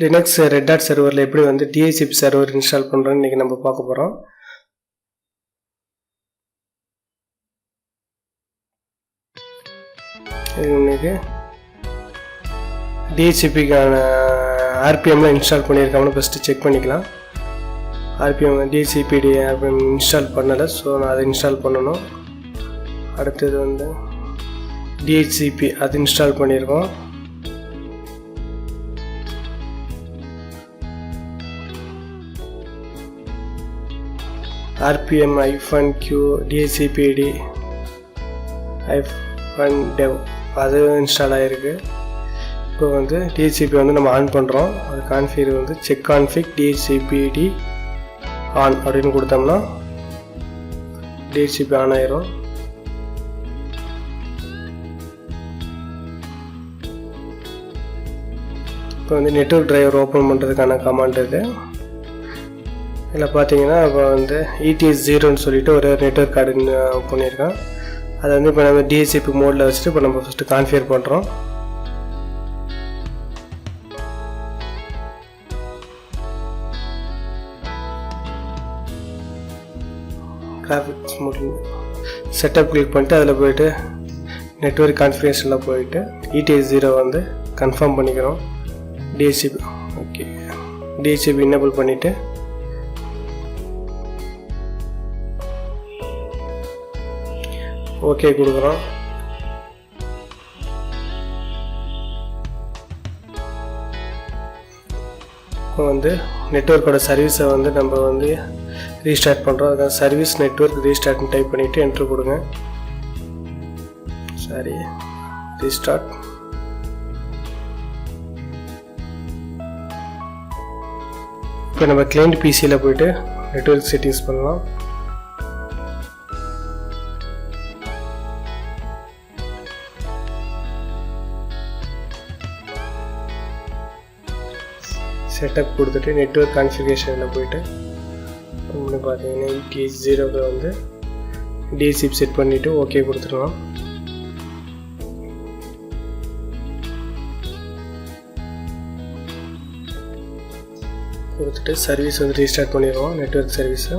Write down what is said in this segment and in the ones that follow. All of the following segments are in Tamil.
லினக்ஸ் ரெட் ஹாட் சர்வரில் எப்படி வந்து DHCP சர்வர் இன்ஸ்டால் பண்ணுறோன்னு இன்றைக்கி நம்ம பார்க்க போகிறோம். இன்றைக்கி DHCPக்கான RPMலாம் இன்ஸ்டால் பண்ணியிருக்காங்கன்னு ஃபஸ்ட்டு செக் பண்ணிக்கலாம். RPM DHCPD RPM இன்ஸ்டால் பண்ணலை, ஸோ நான் அதை இன்ஸ்டால் பண்ணணும். அடுத்தது வந்து DHCP அது இன்ஸ்டால் பண்ணியிருக்கோம். RPM-Q DHCPD -dev அது இன்ஸ்டால் ஆகிருக்கு. இப்போ வந்து DHCP வந்து நம்ம ஆன் பண்ணுறோம். அது கான்ஃபிகர் வந்து செக் கான்ஃபிக் DHCPD ஆன் அப்படின்னு கொடுத்தோம்னா DHCP ஆன் ஆயிரும். இப்போ வந்து நெட்வொர்க் டிரைவர் ஓப்பன் பண்ணுறதுக்கான கமாண்ட் இது. இதில் பார்த்தீங்கன்னா இப்போ வந்து ETS0ன்னு சொல்லிட்டு ஒரு நெட்வொர்க் கார்டு பண்ணியிருக்கேன். அதை வந்து இப்போ நம்ம DHCP மோடில் வச்சுட்டு இப்போ நம்ம ஃபஸ்ட்டு கான்ஃபிகர் பண்ணுறோம். கிராஃபிக்ஸ் மோட் செட்டப் கிளிக் பண்ணிட்டு அதில் போய்ட்டு நெட்வொர்க் கான்ஃபிகரேஷனில் போயிட்டு ETS0 வந்து கன்ஃபார்ம் பண்ணிக்கிறோம். DHCP ஓகே, DHCP எனேபிள் பண்ணிவிட்டு ஓகே கொடுக்குறோம். இப்போ வந்து நெட்வொர்க்கோட சர்வீஸை வந்து நம்ம வந்து ரீஸ்டார்ட் பண்ணுறோம். அதுதான் சர்வீஸ் நெட்வொர்க் ரீஸ்டார்ட்னு டைப் பண்ணிவிட்டு என்ட்ரு கொடுங்க. சரி, ரீஸ்டார்ட். இப்போ நம்ம கிளைண்ட் பிசியில் போய்ட்டு நெட்வொர்க் செட்டிங்ஸ் பண்ணலாம். செட்டப் கொடுத்துட்டு நெட்வொர்க் கான்ஃபிகரேஷனில் போய்ட்டு ஒன்று பார்த்தீங்கன்னா ETS0 வந்து DHCP செட் பண்ணிவிட்டு ஓகே கொடுத்துருவோம். கொடுத்துட்டு சர்வீஸ் வந்து ரீஸ்டார்ட் பண்ணிடுவோம். நெட்வொர்க் சர்வீஸை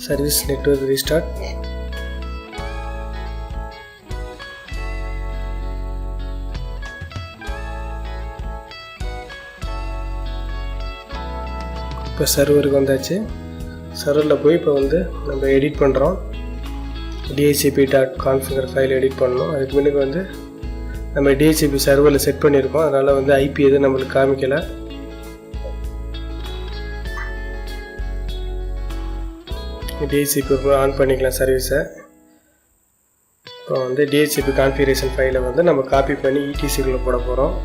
சர்வீஸ் நெட்வொர்க் ரீஸ்டார்ட். இப்போ சர்வருக்கு வந்தாச்சு. சர்வரில் போய் இப்போ வந்து நம்ம எடிட் பண்ணுறோம். DHCP.configure ஃபைல் எடிட் பண்ணணும். அதுக்கு முன்னாடி வந்து நம்ம DHCP சர்வரில் செட் பண்ணியிருக்கோம், அதனால் வந்து IP எதுவும் நம்மளுக்கு காமிக்கலை. DHCP ஆன் பண்ணிக்கலாம் சர்வீஸை. இப்போ வந்து DHCP கான்ஃபிகரேஷன் ஃபைலை வந்து நம்ம காப்பி பண்ணி ETCக்குள்ளே போட போகிறோம்.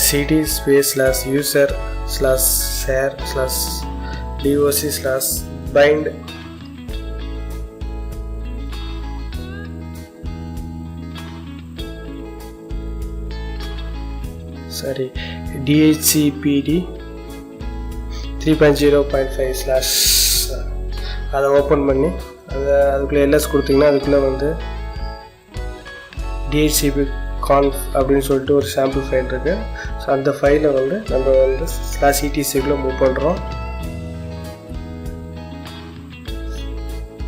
cd/user/share/doc/bind சரி DHCPD 3.0.5/ அதை ஓப்பன் பண்ணி அதுக்குள்ளே எல்எஸ் கொடுத்தீங்கன்னா அதுக்குள்ளே வந்து DHCP conf அப்படின்னு சொல்லிட்டு ஒரு சாம்பிள் ஃபைல் இருக்குது. ஸோ அந்த ஃபைலை வந்து நம்ம வந்து /etc மூவ் பண்ணுறோம்.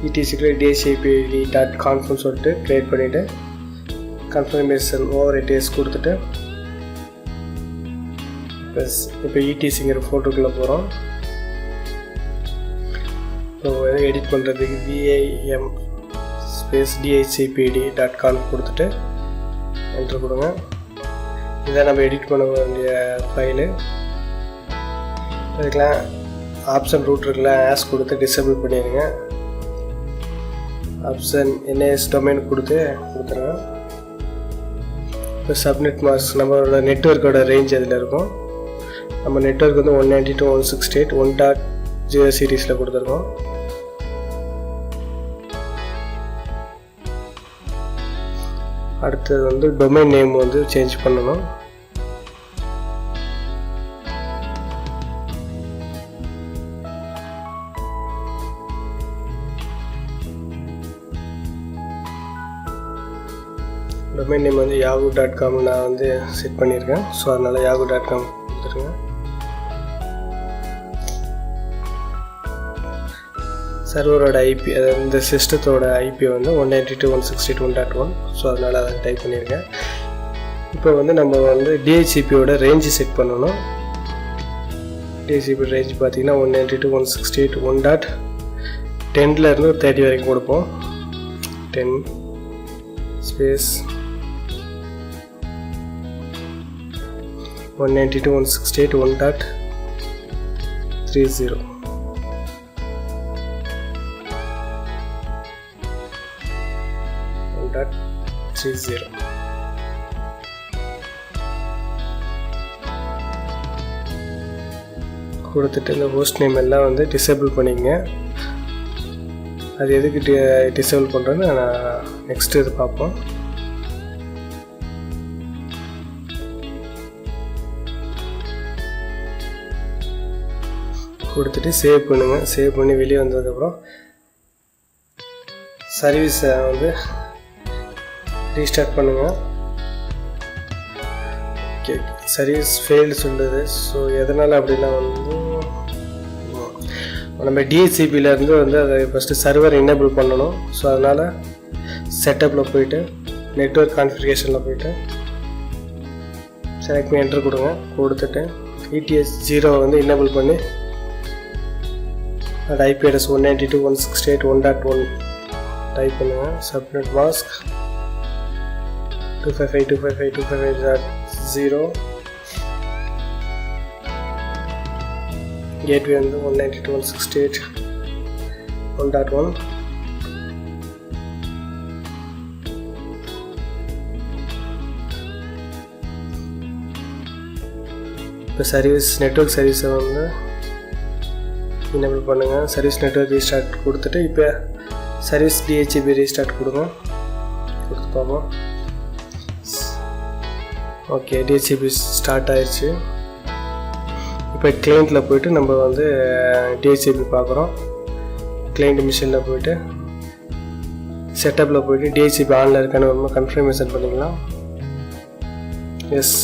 ETCக்குள்ளே DHCPD.confன்னு சொல்லிட்டு க்ரியேட் பண்ணிவிட்டு கன்ஃபர்மேஷன் ஓவர் கொடுத்துட்டு ப்ளஸ் இப்போ ETCங்கிற ஃபோட்டோக்குள்ளே போகிறோம். இப்போ எடிட் பண்ணுறதுக்கு vim/DHCPD.conf கொடுத்துட்டு என்ட்ரு கொடுங்க. இதை நம்ம எடிட் பண்ண வேண்டிய ஃபைலு. இதுக்கெலாம் ஆப்ஷன் ரூட் இருக்குல்ல, ஆஸ் கொடுத்து டிசேபிள் பண்ணிடுங்க. ஆப்ஷன் NAS டொமைன் கொடுத்துருங்க. இப்போ சப்நெட் மாஸ்க் நம்மளோட நெட்வொர்க்கோட ரேஞ்ச் அதில் இருக்கும். நம்ம நெட்வொர்க் வந்து 192.168 1.0 சீரீஸில் கொடுத்துருக்கோம். அடுத்தது வந்து டொமைன் நேம் வந்து சேஞ்ச் பண்ணணும். டொமைன் நேம் வந்து yahoo.com நான் வந்து செட் பண்ணியிருக்கேன். ஸோ அதனால் yahoo.com கொடுத்துருங்க. சர்வரோட ஐபி, அதாவது இந்த சிஸ்டத்தோட ஐபி வந்து 192.168.1.1. ஸோ அதனால் அதை டைப் பண்ணியிருக்கேன். இப்போ வந்து நம்ம வந்து டிஹெச்சிபியோட ரேஞ்சு செட் பண்ணணும். டிஹெச்சிபி ரேஞ்ச் பார்த்தீங்கன்னா 192.168.1.10 30 வரைக்கும் கொடுப்போம். 10 ஸ்பேஸ் 192.168.1.30 1.30 கொடுத்துட்டு இந்த ஹோஸ்ட் நேம் எல்லாம் வந்து டிசேபிள் பண்ணிக்கங்க. அது எதுக்கு டிசேபிள் பண்ணுறேன்னு நான் நெக்ஸ்ட் இது பார்ப்போம். கொடுத்துட்டு சேவ் பண்ணுங்கள். சேவ் பண்ணி வெளியே வந்ததுக்கப்புறம் சர்வீஸை வந்து ரீஸ்டார்ட் பண்ணுங்கள். ஓகே, சர்வீஸ் ஃபெயில்டு சொல்லுது. ஸோ எதனால் அப்படின்னா வந்து நம்ம டிஹெச்சிபியிலேருந்து வந்து அதை ஃபஸ்ட்டு சர்வர் எனேபிள் பண்ணணும். ஸோ அதனால் செட்டப்பில் போய்ட்டு நெட்வொர்க் கான்ஃபிகரேஷனில் போய்ட்டு செலக்ட் பண்ணி என்ட்ரு கொடுங்க. கொடுத்துட்டு ETS 0 வந்து எனேபிள் பண்ணி அது IP அட்ரஸ் 192.168.1.1 டைப் பண்ணுங்கள். சப்நெட் மாஸ்க் 255.255.255.0 கேட்வே வந்து 192.168.1.1. இப்போ சர்வீஸ் நெட்வொர்க் சர்வீஸை வந்து எனேபிள் பண்ணுங்கள். சர்வீஸ் நெட்வொர்க் ரீஸ்டார்ட் கொடுத்துட்டு இப்போ சர்வீஸ் டிஹெச்சிபி ரீஸ்டார்ட் கொடுங்க. கொடுத்து பார்ப்போம். ஓகே, டிஹெச்சிபி ஸ்டார்ட் ஆயிடுச்சு. இப்போ கிளைண்ட்டில் போய்ட்டு நம்ம வந்து டிஹெச்சிபி பார்க்குறோம். கிளைண்ட் மிஷினில் போய்ட்டு செட்டப்பில் போய்ட்டு டிஹெச்சிபி ஆனில் இருக்கான்னு நம்ம கன்ஃபர்மேஷன் பண்ணிக்கலாம். எஸ்,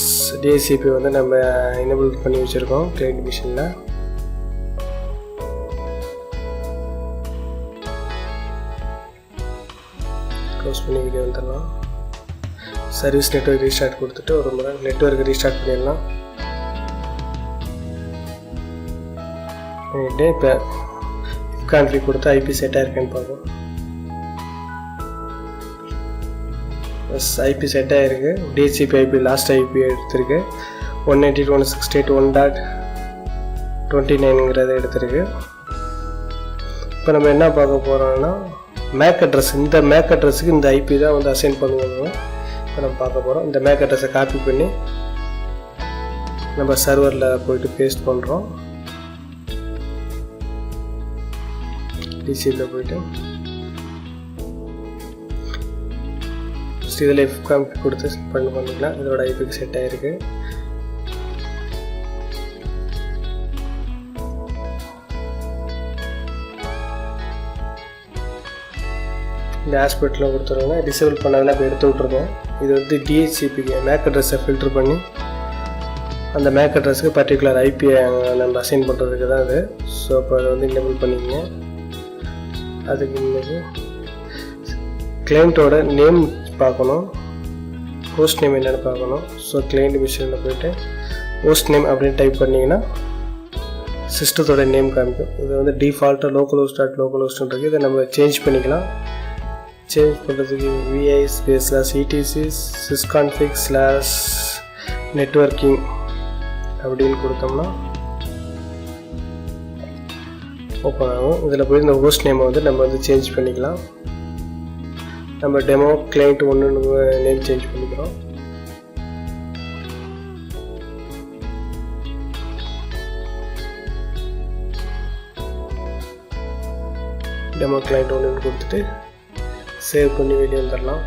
டிஹெச்சிபி வந்து நம்ம எனேபிள் பண்ணி வச்சுருக்கோம் கிளைண்ட் மிஷினில். க்ளோஸ் பண்ணி வீடியோ வந்துடலாம். சர்வீஸ் நெட்வொர்க் ரீஸ்டார்ட் கொடுத்துட்டு ஒரு முறை நெட்வொர்க் ரீஸ்டார்ட் பண்ணிடலாம். பண்ணிவிட்டு இப்போ கான்ஃபிக் கொடுத்து ஐபி செட்டாக இருக்கேன்னு பார்ப்போம். எஸ், ஐபி செட்டாக இருக்குது. டிஹெச்சிபி ஐபி லாஸ்ட் ஐபி எடுத்திருக்கு 192.168.1.29ங்கிறத எடுத்திருக்கு. இப்போ நம்ம என்ன பார்க்க போகிறோம்னா மேக் அட்ரஸ். இந்த மேக் அட்ரஸுக்கு இந்த ஐபி தான் வந்து அசைன் பண்ணுவோம். இப்போ நம்ம பார்க்க போகிறோம். இந்த மேக் அட்ரஸை காப்பி பண்ணி நம்ம சர்வரில் போய்ட்டு பேஸ்ட் பண்ணுறோம். டிசியில் போய்ட்டு இதில் எஃப்காம்க்கு கொடுத்து பண்ணிக்கலாம். இதோட ஐபிக்கு செட் ஆகிருக்கு. இந்த ஆஸ்பெக்டில் கொடுத்துருவோங்க. டிசேபிள் பண்ணதெல்லாம் இப்போ எடுத்து விட்ருக்கோம். இது வந்து டிஹெச்சிபிக்கு மேக் அட்ரஸை ஃபில்ட்ரு பண்ணி அந்த மேக் அட்ரஸுக்கு பர்டிகுலர் ஐபியை நம்ம அசைன் பண்ணுறதுக்கு தான் அது. ஸோ அப்போ அதை வந்து எனேபிள் பண்ணிக்கங்க. அதுக்கு முன்னாடி கிளைண்ட்டோட நேம் பார்க்கணும், ஹோஸ்ட் நேம் என்னென்னு பார்க்கணும். ஸோ கிளைண்ட் மிஷினில் போய்ட்டு ஹோஸ்ட் நேம் அப்படின்னு டைப் பண்ணிங்கன்னா சிஸ்டத்தோட நேம் காமிக்கும். இது வந்து டிஃபால்ட்டாக localhost.localhost இதை நம்ம சேஞ்ச் பண்ணிக்கலாம். சேஞ்ச் பண்ணுறதுக்கு vi/etc sysconfig/networking அப்படின்னு கொடுத்தோம்னா ஓப்பன் ஆகும். இதில் போய் இந்த ஹோஸ்ட் நேமை வந்து நம்ம வந்து சேஞ்ச் பண்ணிக்கலாம். நம்ம டெமோ கிளைண்ட் 1 நேம் சேஞ்ச் பண்ணிக்கிறோம். டெமோ கிளைண்ட் 1 கொடுத்துட்டு சேவ் பண்ணி வெளியே வந்துடலாம்.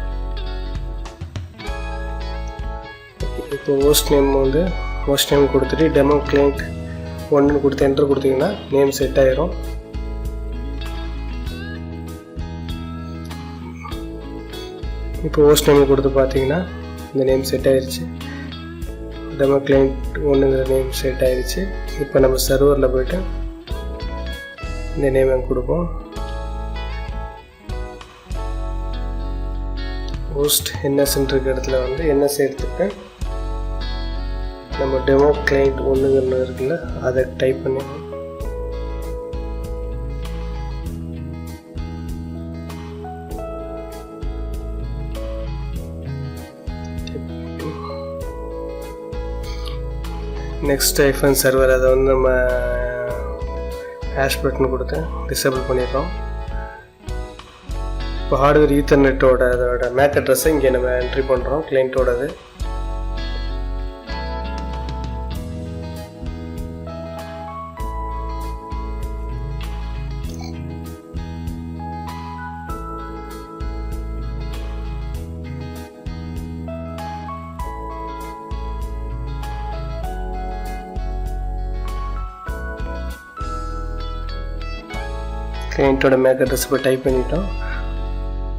இப்போ ஹோஸ்ட் நேம் வந்து ஹோஸ்ட் நேம் கொடுத்துட்டு டெமோ கிளைண்ட் 1 கொடுத்து என்ட்ரு கொடுத்தீங்கன்னா நேம் செட் ஆயிரும். இப்போ ஹோஸ்ட் நேம் கொடுத்து பார்த்தீங்கன்னா இந்த நேம் செட் ஆயிடுச்சு. டெமோ கிளைண்ட் 1ங்கிற நேம் செட் ஆயிடுச்சு. இப்போ நம்ம சர்வரில் போய்ட்டு இந்த நேம் கொடுப்போம். ஹோஸ்ட் என்எஸ்ன்ற இடத்துல வந்து என்எஸ் எடுத்துட்டு நம்ம டெமோ கிளைண்ட் 1ங்கிற இருக்குல்ல அதை டைப் பண்ணி நெக்ஸ்ட் ஐஃபோன் சர்வர் அதை வந்து நம்ம ஹேஷ் பட்டன் கொடுத்து டிசேபிள் பண்ணிடுறோம். இப்போ ஹார்ட்வேர் ஈத்தர்நெட்டோட அதோட மேக் அட்ரஸை இங்கே நம்ம என்ட்ரி பண்ணுறோம் கிளைண்ட்டோடது. கிளைண்ட்டோட மேக் அட்ரஸ் இப்போ டைப் பண்ணிட்டோம்.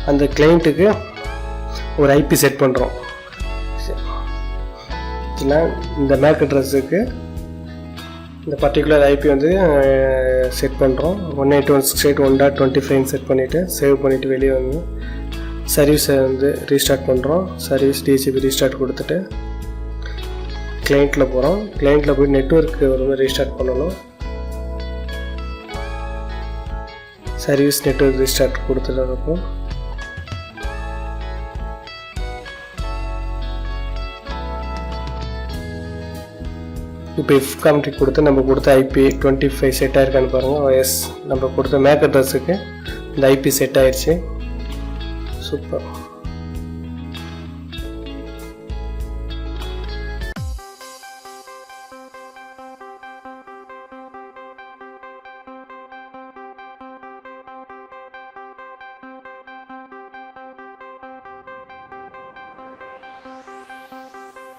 அந்த கிளைண்ட்டுக்கு ஒரு ஐபி செட் பண்ணுறோம். இந்த மேக் அட்ரஸுக்கு இந்த பர்டிகுலர் ஐபி வந்து செட் பண்ணுறோம். 192.168.1.25 செட் பண்ணிவிட்டு சேவ் பண்ணிவிட்டு வெளியே வந்து சர்வீஸை வந்து ரீஸ்டார்ட் பண்ணுறோம். சர்வீஸ் டிசிபி ரீஸ்டார்ட் கொடுத்துட்டு கிளைண்ட்டில் போகிறோம். கிளைண்ட்டில் போய் நெட்வொர்க்கு ஒரு மாதிரி ரீஸ்டார்ட் பண்ணணும். சர்வீஸ் நெட்வொர்க் ரீஸ்டார்ட் கொடுத்துட்டதுக்கும் இப்போ இஃப் கமெண்ட் கொடுத்து நம்ம கொடுத்த ஐபி 25 செட் ஆயிருக்கான்னு பாருங்கள். எஸ், நம்ம கொடுத்த மேக் அட்ரஸுக்கு இந்த ஐபி செட் ஆயிடுச்சு. சூப்பர்.